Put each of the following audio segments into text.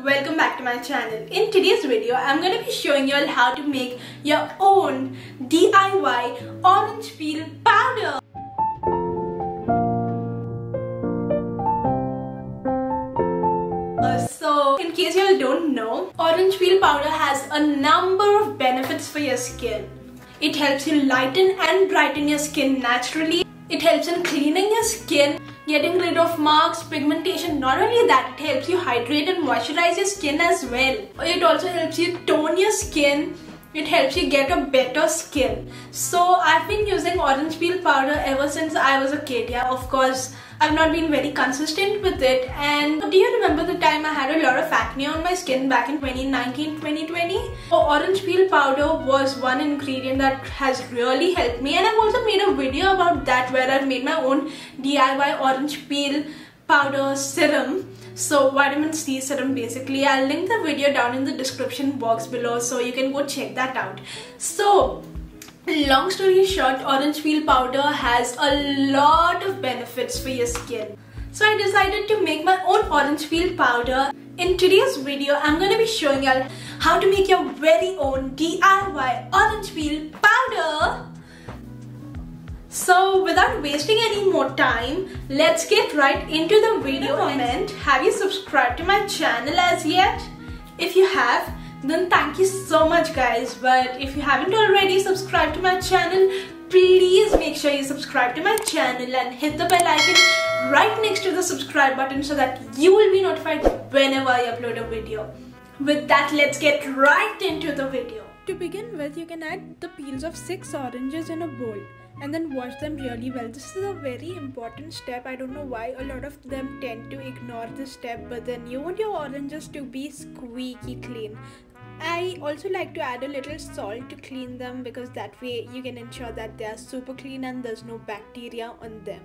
welcome back to my channel. In today's video, I'm going to be showing you all how to make your own DIY orange peel powder. So, in case you all don't know, orange peel powder has a number of benefits for your skin. It helps you lighten and brighten your skin naturally. It helps in cleaning your skin, getting rid of marks, pigmentation. Not only that, it helps you hydrate and moisturize your skin as well. It also helps you tone your skin. It helps you get a better skin. So I've been using orange peel powder ever since I was a kid. Yeah, of course, I've not been very consistent with it. And do you remember the time I had a lot of acne on my skin back in 2019-2020? So orange peel powder was one ingredient that has really helped me. And I've also made a video about that where I've made my own DIY orange peel powder serum. So vitamin C serum basically. I'll link the video down in the description box below so you can go check that out. So long story short, orange peel powder has a lot of benefits for your skin. So I decided to make my own orange peel powder. In today's video, I'm going to be showing you how to make your very own DIY orange peel powder. So without wasting any more time, let's get right into the video. Comment, have you subscribed to my channel as yet? If you have, then thank you so much guys. But if you haven't already subscribed to my channel, please make sure you subscribe to my channel and hit the bell icon right next to the subscribe button so that you will be notified whenever I upload a video. With that, let's get right into the video. To begin with, you can add the peels of 6 oranges in a bowl and then wash them really well. This is a very important step. I don't know why a lot of them tend to ignore this step, but then you want your oranges to be squeaky clean. I also like to add a little salt to clean them because that way you can ensure that they are super clean and there's no bacteria on them.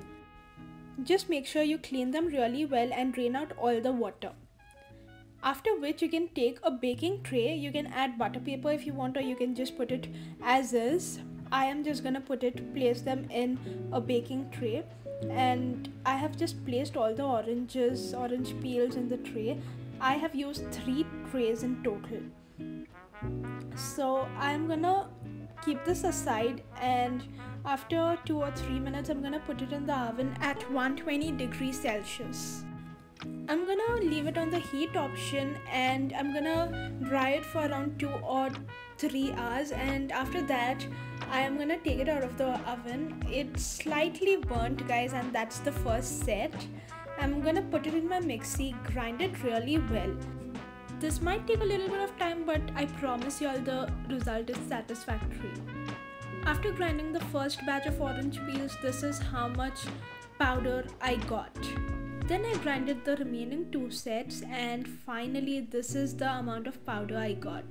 Just make sure you clean them really well and drain out all the water. After which you can take a baking tray. You can add butter paper if you want, or you can just put it as is. I am just gonna place them in a baking tray, and I have just placed all the orange peels in the tray. I have used 3 trays in total. So I'm gonna keep this aside, and after 2 or 3 minutes I'm gonna put it in the oven at 120 degrees Celsius. I'm gonna leave it on the heat option and I'm gonna dry it for around 2 or 3 hours, and after that I am gonna take it out of the oven. It's slightly burnt guys, and that's the first set. I'm gonna put it in my mixie, grind it really well. This might take a little bit of time, but I promise you all the result is satisfactory. After grinding the first batch of orange peels, this is how much powder I got. Then I grinded the remaining 2 sets, and finally this is the amount of powder I got.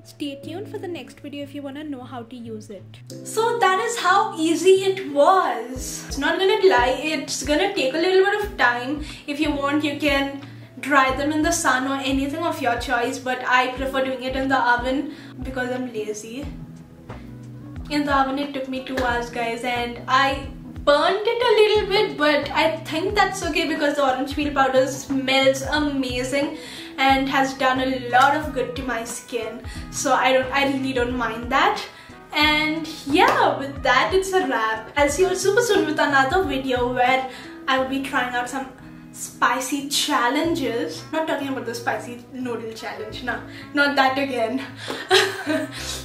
Stay tuned for the next video if you want to know how to use it. So that is how easy it was. It's not gonna lie, it's gonna take a little bit of time. If you want, you can dry them in the sun or anything of your choice, but I prefer doing it in the oven because I'm lazy. In the oven it took me 2 hours guys, and I burnt it a little bit, but I think that's okay because the orange peel powder smells amazing and has done a lot of good to my skin. So I really don't mind that. And yeah, with that it's a wrap. I'll see you all super soon with another video where I will be trying out some spicy challenges. Not talking about the spicy noodle challenge, no, not that again.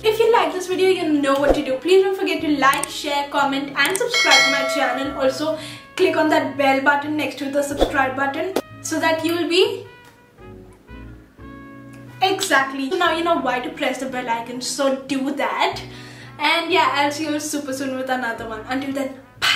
If you like this video, you know what to do. Please don't forget to like, share, comment and subscribe to my channel. Also click on that bell button next to the subscribe button so that you will be exactly. So now you know why to press the bell icon, so do that. And yeah, I'll see you super soon with another one. Until then, bye.